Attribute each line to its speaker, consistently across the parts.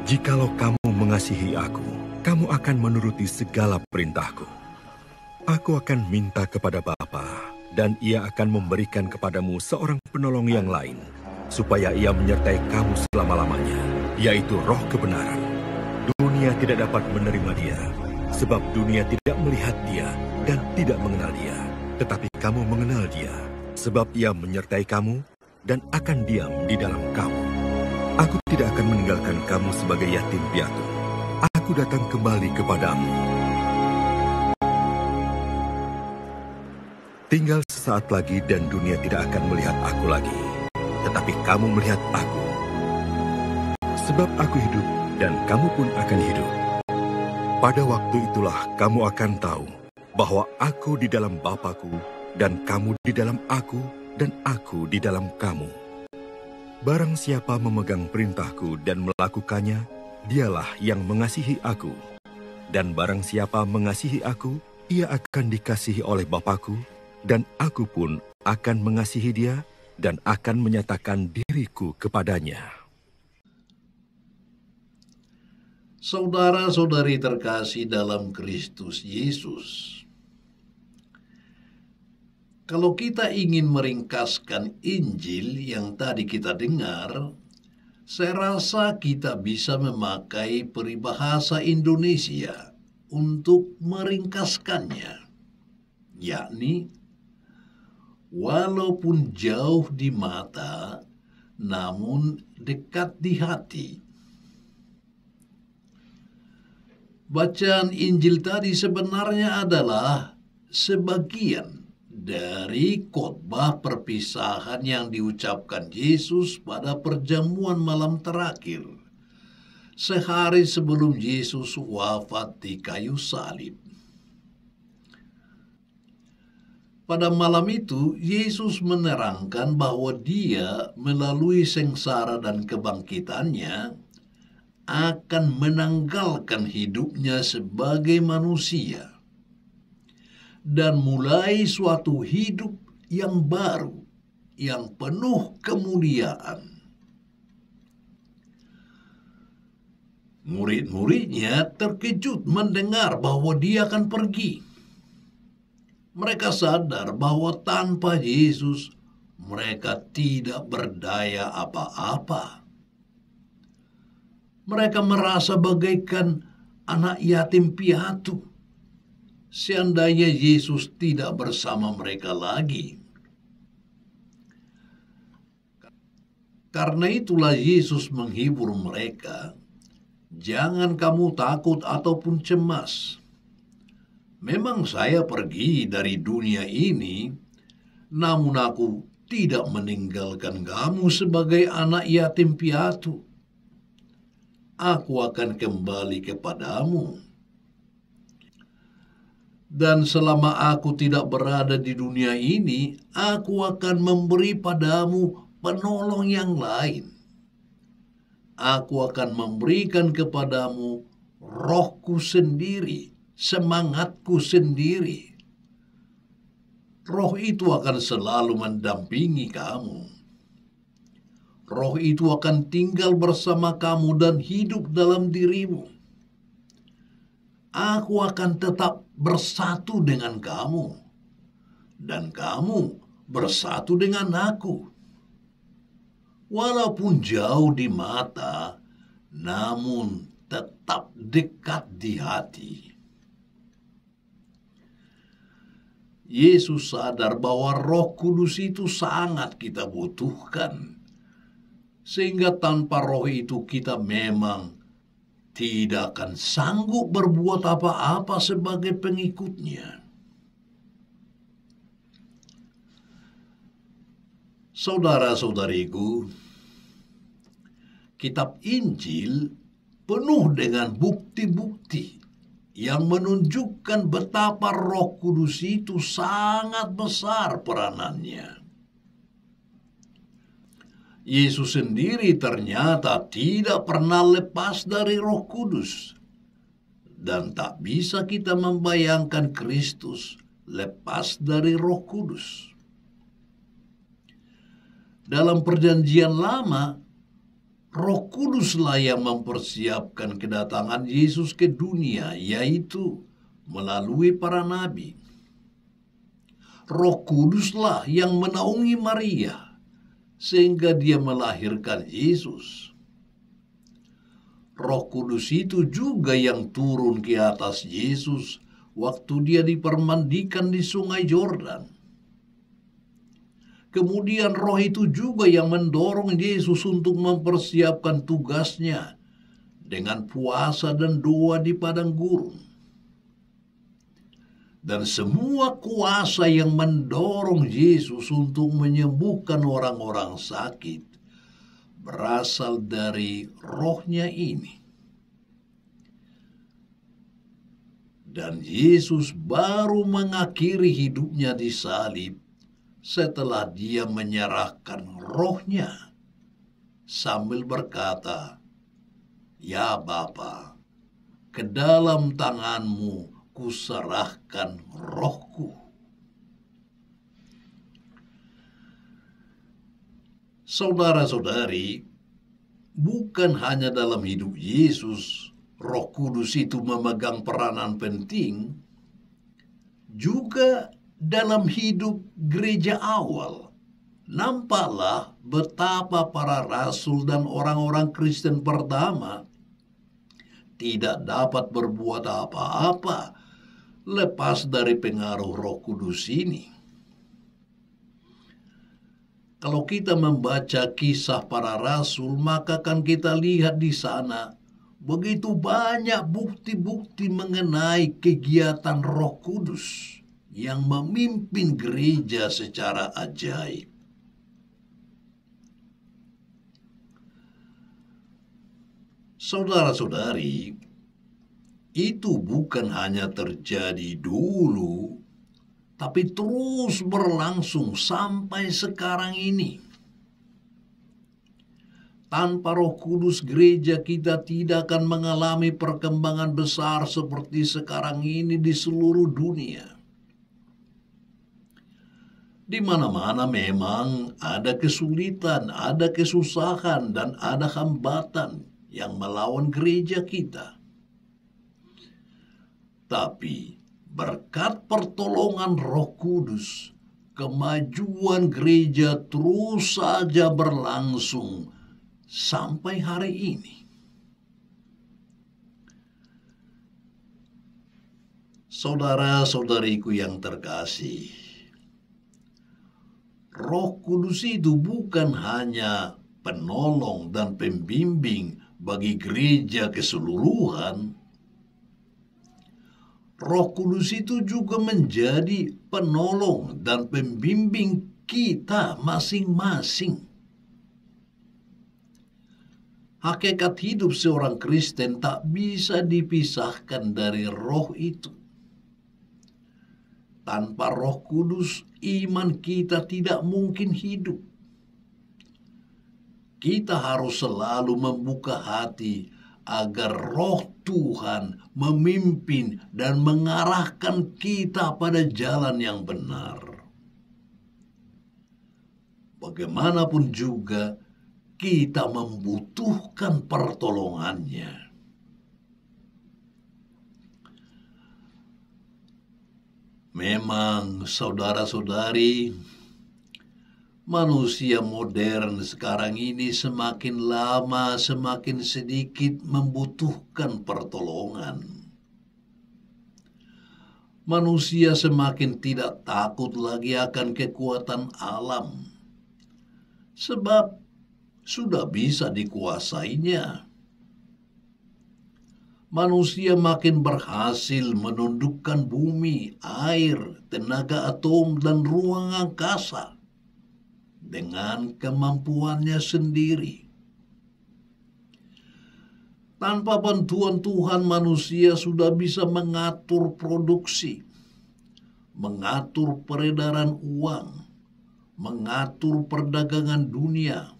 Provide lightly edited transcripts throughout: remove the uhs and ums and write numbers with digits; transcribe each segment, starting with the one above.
Speaker 1: Jikalau kamu mengasihi aku, kamu akan menuruti segala perintahku. Aku akan minta kepada Bapa, dan Ia akan memberikan kepadamu seorang penolong yang lain, supaya Ia menyertai kamu selama-lamanya, yaitu Roh kebenaran. Dunia tidak dapat menerima Dia, sebab dunia tidak melihat Dia dan tidak mengenal Dia. Tetapi kamu mengenal Dia, sebab Ia menyertai kamu dan akan diam di dalam kamu. Aku tidak akan meninggalkan kamu sebagai yatim piatu. Aku datang kembali kepadamu. Tinggal sesaat lagi dan dunia tidak akan melihat aku lagi. Tetapi kamu melihat aku. Sebab aku hidup dan kamu pun akan hidup. Pada waktu itulah kamu akan tahu bahwa aku di dalam Bapa-Ku dan kamu di dalam aku dan aku di dalam kamu. Barang siapa memegang perintahku dan melakukannya, dialah yang mengasihi aku. Dan barang siapa mengasihi aku, ia akan dikasihi oleh Bapa-Ku, dan aku pun akan mengasihi dia dan akan menyatakan diriku kepadanya.
Speaker 2: Saudara-saudari terkasih dalam Kristus Yesus, kalau kita ingin meringkaskan Injil yang tadi kita dengar, saya rasa kita bisa memakai peribahasa Indonesia untuk meringkaskannya, yakni, walaupun jauh di mata, namun dekat di hati. Bacaan Injil tadi sebenarnya adalah sebagian dari khotbah perpisahan yang diucapkan Yesus pada perjamuan malam terakhir, sehari sebelum Yesus wafat di kayu salib. Pada malam itu, Yesus menerangkan bahwa Dia melalui sengsara dan kebangkitannya akan menanggalkan hidupnya sebagai manusia dan mulai suatu hidup yang baru, yang penuh kemuliaan. Murid-muridnya terkejut mendengar bahwa Dia akan pergi. Mereka sadar bahwa tanpa Yesus, mereka tidak berdaya apa-apa. Mereka merasa bagaikan anak yatim piatu seandainya Yesus tidak bersama mereka lagi. Karena itulah Yesus menghibur mereka, "Jangan kamu takut ataupun cemas. Memang saya pergi dari dunia ini, namun aku tidak meninggalkan kamu sebagai anak yatim piatu. Aku akan kembali kepadamu. Dan selama aku tidak berada di dunia ini, aku akan memberi padamu penolong yang lain. Aku akan memberikan kepadamu Rohku sendiri, semangatku sendiri. Roh itu akan selalu mendampingi kamu. Roh itu akan tinggal bersama kamu dan hidup dalam dirimu. Aku akan tetap bersatu dengan kamu, dan kamu bersatu dengan aku. Walaupun jauh di mata, namun tetap dekat di hati." Yesus sadar bahwa Roh Kudus itu sangat kita butuhkan, sehingga tanpa Roh itu kita memang tidak akan sanggup berbuat apa-apa sebagai pengikutnya. Saudara-saudariku, kitab Injil penuh dengan bukti-bukti yang menunjukkan betapa Roh Kudus itu sangat besar peranannya. Yesus sendiri ternyata tidak pernah lepas dari Roh Kudus, dan tak bisa kita membayangkan Kristus lepas dari Roh Kudus. Dalam Perjanjian Lama, Roh Kuduslah yang mempersiapkan kedatangan Yesus ke dunia, yaitu melalui para nabi. Roh Kuduslah yang menaungi Maria, sehingga dia melahirkan Yesus. Roh Kudus itu juga yang turun ke atas Yesus waktu dia dipermandikan di Sungai Yordan. Kemudian roh itu juga yang mendorong Yesus untuk mempersiapkan tugasnya dengan puasa dan doa di padang gurun. Dan semua kuasa yang mendorong Yesus untuk menyembuhkan orang-orang sakit berasal dari rohnya ini. Dan Yesus baru mengakhiri hidupnya di salib setelah dia menyerahkan rohnya sambil berkata, "Ya Bapa, ke dalam tanganmu kuserahkan rohku." Saudara-saudari, bukan hanya dalam hidup Yesus Roh Kudus itu memegang peranan penting, juga dalam hidup gereja awal. Nampaklah betapa para rasul dan orang-orang Kristen pertama tidak dapat berbuat apa-apa lepas dari pengaruh Roh Kudus ini. Kalau kita membaca kisah para rasul, maka kan kita lihat di sana begitu banyak bukti-bukti mengenai kegiatan Roh Kudus yang memimpin gereja secara ajaib. Saudara-saudari, itu bukan hanya terjadi dulu, tapi terus berlangsung sampai sekarang ini. Tanpa Roh Kudus, gereja kita tidak akan mengalami perkembangan besar seperti sekarang ini di seluruh dunia. Di mana-mana memang ada kesulitan, ada kesusahan, dan ada hambatan yang melawan gereja kita. Tapi berkat pertolongan Roh Kudus, kemajuan gereja terus saja berlangsung sampai hari ini. Saudara-saudariku yang terkasih, Roh Kudus itu bukan hanya penolong dan pembimbing bagi gereja keseluruhan. Roh Kudus itu juga menjadi penolong dan pembimbing kita masing-masing. Hakikat hidup seorang Kristen tak bisa dipisahkan dari roh itu. Tanpa Roh Kudus, iman kita tidak mungkin hidup. Kita harus selalu membuka hati agar Roh Tuhan memimpin dan mengarahkan kita pada jalan yang benar. Bagaimanapun juga, kita membutuhkan pertolongannya. Memang, saudara-saudari, manusia modern sekarang ini semakin lama semakin sedikit membutuhkan pertolongan. Manusia semakin tidak takut lagi akan kekuatan alam, sebab sudah bisa dikuasainya. Manusia makin berhasil menundukkan bumi, air, tenaga atom, dan ruang angkasa dengan kemampuannya sendiri. Tanpa bantuan Tuhan, manusia sudah bisa mengatur produksi, mengatur peredaran uang, mengatur perdagangan dunia,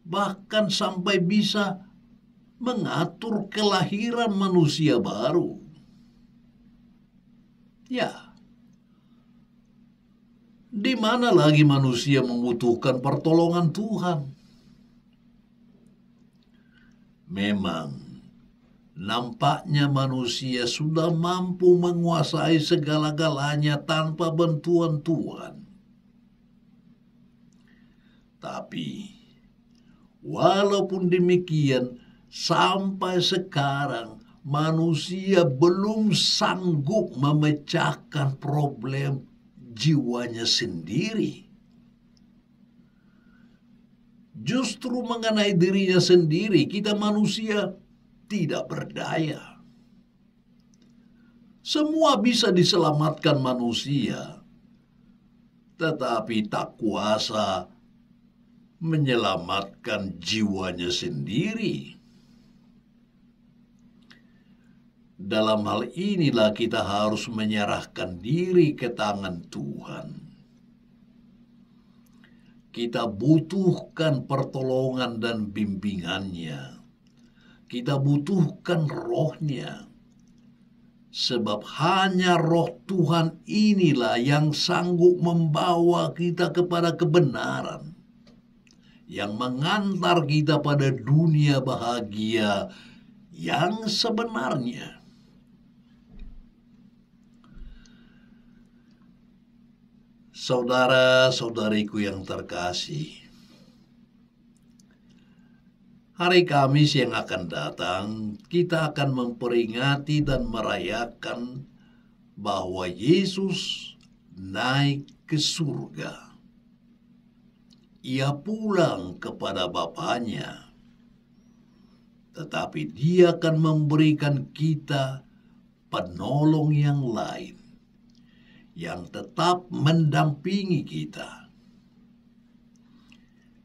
Speaker 2: bahkan sampai bisa mengatur kelahiran manusia baru. Ya, di mana lagi manusia membutuhkan pertolongan Tuhan? Memang, nampaknya manusia sudah mampu menguasai segala-galanya tanpa bantuan Tuhan. Tapi, walaupun demikian, sampai sekarang manusia belum sanggup memecahkan problem jiwanya sendiri. Justru mengenai dirinya sendiri, kita manusia tidak berdaya. Semua bisa diselamatkan manusia, tetapi tak kuasa menyelamatkan jiwanya sendiri. Dalam hal inilah kita harus menyerahkan diri ke tangan Tuhan. Kita butuhkan pertolongan dan bimbingannya. Kita butuhkan rohnya. Sebab hanya roh Tuhan inilah yang sanggup membawa kita kepada kebenaran. Yang mengantar kita pada dunia bahagia yang sebenarnya. Saudara-saudariku yang terkasih, hari Kamis yang akan datang, kita akan memperingati dan merayakan bahwa Yesus naik ke surga. Ia pulang kepada Bapanya, tetapi Dia akan memberikan kita penolong yang lain, yang tetap mendampingi kita.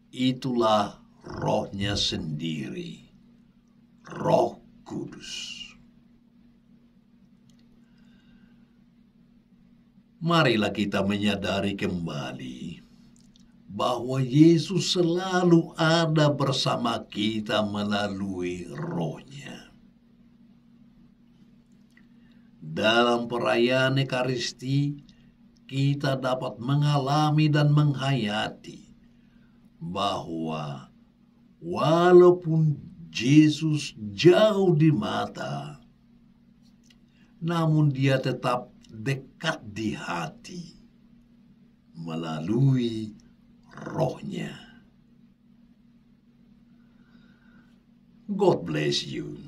Speaker 2: Itulah rohnya sendiri, Roh Kudus. Marilah kita menyadari kembali bahwa Yesus selalu ada bersama kita melalui rohnya. Dalam perayaan Ekaristi, kita dapat mengalami dan menghayati bahwa walaupun Yesus jauh di mata, namun Dia tetap dekat di hati melalui rohnya. God bless you.